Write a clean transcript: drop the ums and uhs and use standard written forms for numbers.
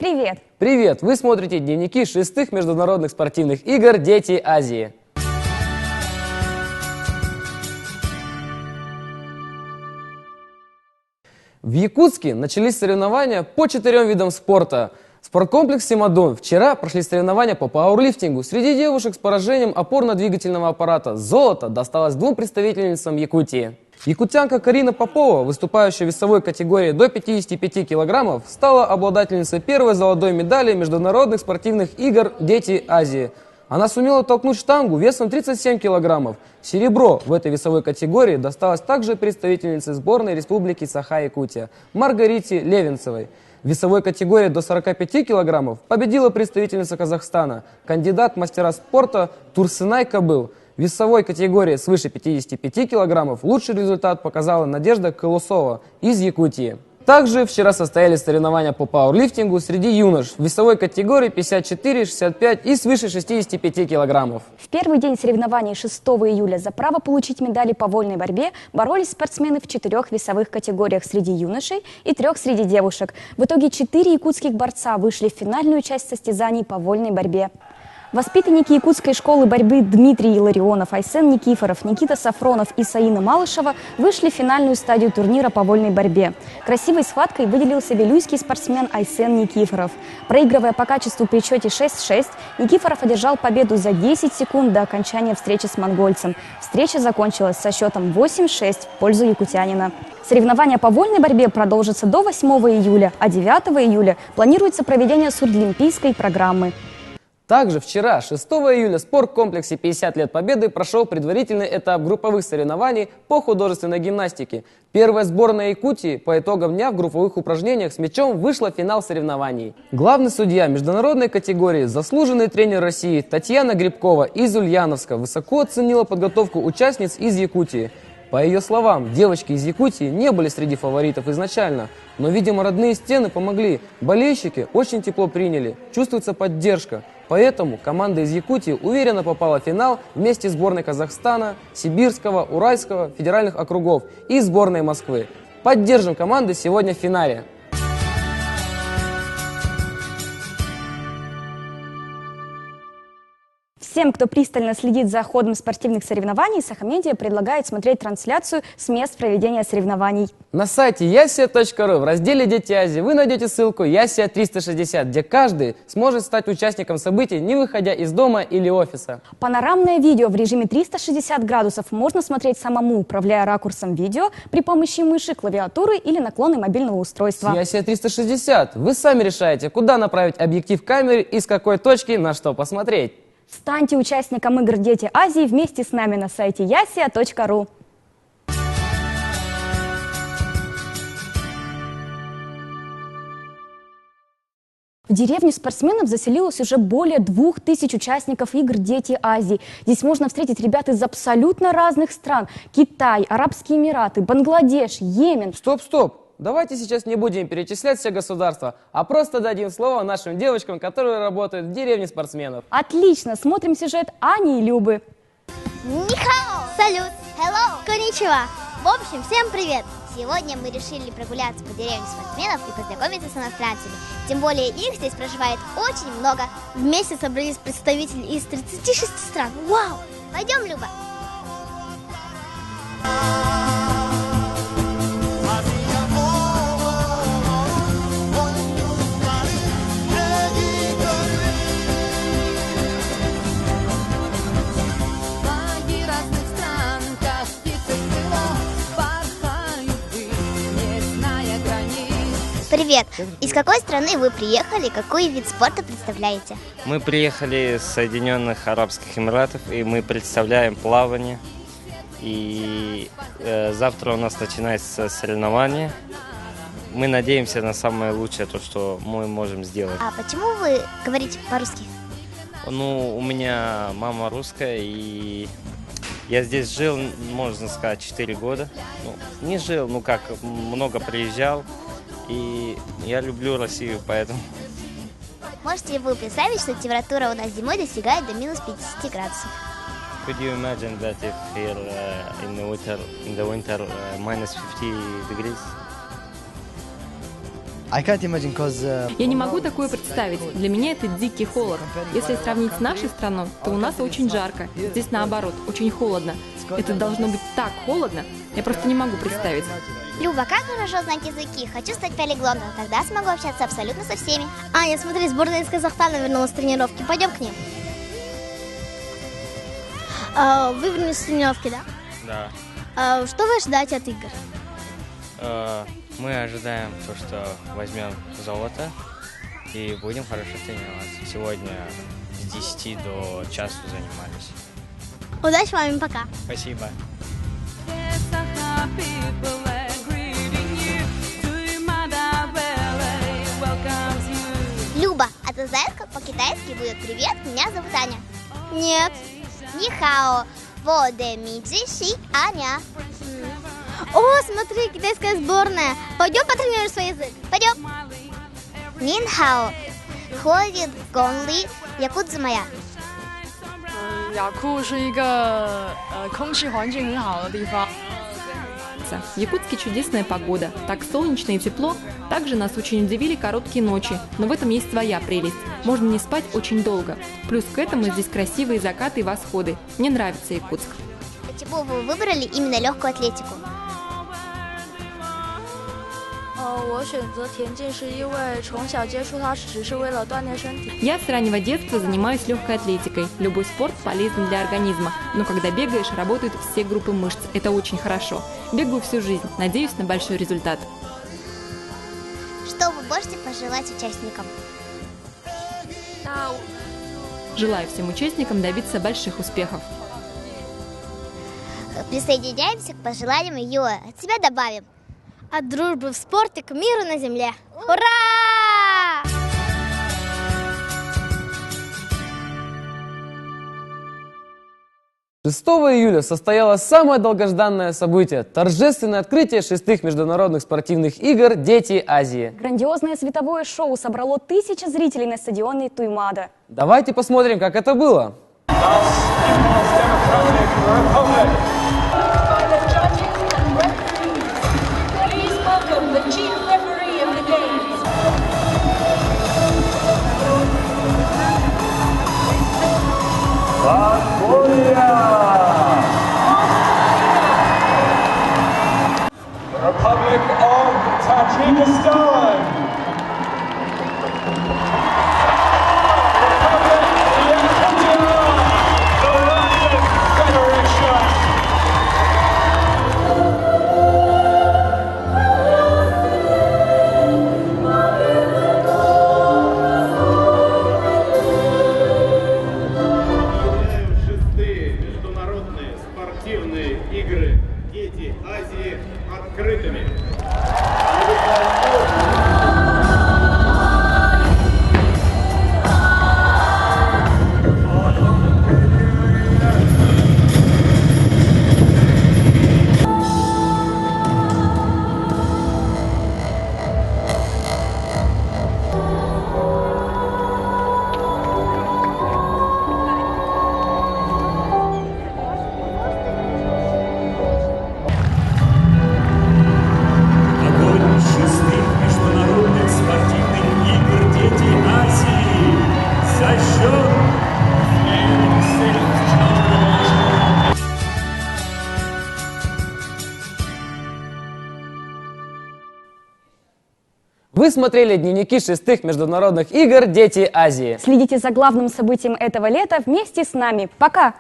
Привет! Привет! Вы смотрите дневники 6-х международных спортивных игр «Дети Азии». В Якутске начались соревнования по 4 видам спорта. Спорткомплекс «Симадон». Вчера прошли соревнования по пауэрлифтингу. Среди девушек с поражением опорно-двигательного аппарата золото досталось 2 представительницам Якутии. Якутянка Карина Попова, выступающая в весовой категории до 55 килограммов, стала обладательницей первой золотой медали международных спортивных игр «Дети Азии». Она сумела толкнуть штангу весом 37 килограммов. Серебро в этой весовой категории досталось также представительнице сборной Республики Саха-Якутия Маргарите Левинцевой. В весовой категории до 45 килограммов победила представительница Казахстана, кандидат в мастера спорта Турсынай Кабыл. В весовой категории свыше 55 килограммов лучший результат показала Надежда Колосова из Якутии. Также вчера состоялись соревнования по пауэрлифтингу среди юнош в весовой категории 54, 65 и свыше 65 килограммов. В первый день соревнований 6 июля за право получить медали по вольной борьбе боролись спортсмены в 4 весовых категориях среди юношей и 3 среди девушек. В итоге 4 якутских борца вышли в финальную часть состязаний по вольной борьбе. Воспитанники якутской школы борьбы Дмитрий Илларионов, Айсен Никифоров, Никита Сафронов и Саина Малышева вышли в финальную стадию турнира по вольной борьбе. Красивой схваткой выделился вилюйский спортсмен Айсен Никифоров. Проигрывая по качеству при счете 6-6, Никифоров одержал победу за 10 секунд до окончания встречи с монгольцем. Встреча закончилась со счетом 8-6 в пользу якутянина. Соревнования по вольной борьбе продолжатся до 8 июля, а 9 июля планируется проведение сурдлимпийской программы. Также вчера, 6 июля, в спорткомплексе 50 лет Победы прошел предварительный этап групповых соревнований по художественной гимнастике. Первая сборная Якутии по итогам дня в групповых упражнениях с мячом вышла в финал соревнований. Главный судья международной категории, заслуженный тренер России Татьяна Грибкова из Ульяновска высоко оценила подготовку участниц из Якутии. По ее словам, девочки из Якутии не были среди фаворитов изначально, но, видимо, родные стены помогли. Болельщики очень тепло приняли, чувствуется поддержка. Поэтому команда из Якутии уверенно попала в финал вместе с сборной Казахстана, Сибирского, Уральского, федеральных округов и сборной Москвы. Поддержим команды сегодня в финале. Всем, кто пристально следит за ходом спортивных соревнований, Сахамедиа предлагает смотреть трансляцию с мест проведения соревнований. На сайте yasia.ru в разделе «Дети Азии» вы найдете ссылку Ясия 360, где каждый сможет стать участником событий, не выходя из дома или офиса. Панорамное видео в режиме 360 градусов можно смотреть самому, управляя ракурсом видео при помощи мыши, клавиатуры или наклона мобильного устройства. Ясия 360. Вы сами решаете, куда направить объектив камеры и с какой точки на что посмотреть. Станьте участником игр «Дети Азии» вместе с нами на сайте yasia.ru. В деревню спортсменов заселилось уже более 2000 участников игр «Дети Азии». Здесь можно встретить ребят из абсолютно разных стран. Китай, Арабские Эмираты, Бангладеш, Йемен. Стоп! Давайте сейчас не будем перечислять все государства, а просто дадим слово нашим девочкам, которые работают в деревне спортсменов. Отлично! Смотрим сюжет Ани и Любы. Нихао! Салют! Hello! Коничева! В общем, всем привет! Сегодня мы решили прогуляться по деревне спортсменов и познакомиться с иностранцами. Тем более их здесь проживает очень много. Вместе собрались представители из 36 стран. Вау! Пойдем, Люба! Привет! Из какой страны вы приехали? Какой вид спорта представляете? Мы приехали с Соединенных Арабских Эмиратов, и мы представляем плавание. И завтра у нас начинается соревнование. Мы надеемся на самое лучшее, то, что мы можем сделать. А почему вы говорите по-русски? Ну, у меня мама русская, и я здесь жил, можно сказать, 4 года. Ну, не жил, ну как, много приезжал. И я люблю Россию, поэтому... Можете вы представить, что температура у нас зимой достигает до минус 50 градусов? Could you imagine that if here in the winter minus 50 degrees? Я не могу такое представить. Для меня это дикий холод. Если сравнить с нашей страной, то у нас очень жарко. Здесь наоборот, очень холодно. Это должно быть так холодно, я просто не могу представить. Люба, как хорошо знать языки. Хочу стать полиглотом, тогда смогу общаться абсолютно со всеми. Аня, смотри, сборная из Казахстана вернулась с тренировки. Пойдем к ним. Вы вернулись с тренировки, да? Да. Что вы ожидаете от игр? Мы ожидаем то, что возьмем золото и будем хорошо тренироваться. Сегодня с 10 до часу занимались. Удачи вам и пока. Спасибо. Люба, а ты знаешь, как по-китайски будет «Привет, меня зовут Аня»? Нет. Нихао, воде миджи ши Аня. О, смотри, китайская сборная. Пойдем потренируем свой язык. Пойдем. Нинхао, ходит гонли, якудза моя. 雅库是一个空气环境很好的地方。 В Якутске чудесная погода, так солнечно и тепло. Также нас очень удивили короткие ночи, но в этом есть своя прелесть. Можно не спать очень долго. Плюс к этому здесь красивые закаты и восходы. Мне нравится Якутск. Почему вы выбрали именно легкую атлетику? 我选择田径是因为从小接触它只是为了锻炼身体。 Я с раннего детства занимаюсь легкой атлетикой. Любой спорт полезен для организма. Но когда бегаешь, работают все группы мышц. Это очень хорошо. Бегаю всю жизнь. Надеюсь на большой результат. Что вы можете пожелать участникам? Желаю всем участникам добиться больших успехов. Присоединяемся к пожеланиям Юэ. От себя добавим. От дружбы в спорте к миру на земле. Ура! Шестого июля состоялось самое долгожданное событие – торжественное открытие 6-х международных спортивных игр «Дети Азии». Грандиозное световое шоу собрало тысячи зрителей на стадионе Туймада. Давайте посмотрим, как это было. Republic of Tajikistan. Republic of Yakutia, the Russian Federation. Шестые международные спортивные игры «Дети Азии» открытыми. Огонь шестых международных спортивных игр «Дети Азии» зажжен. Вы смотрели дневники 6-х международных игр «Дети Азии». Следите за главным событием этого лета вместе с нами. Пока!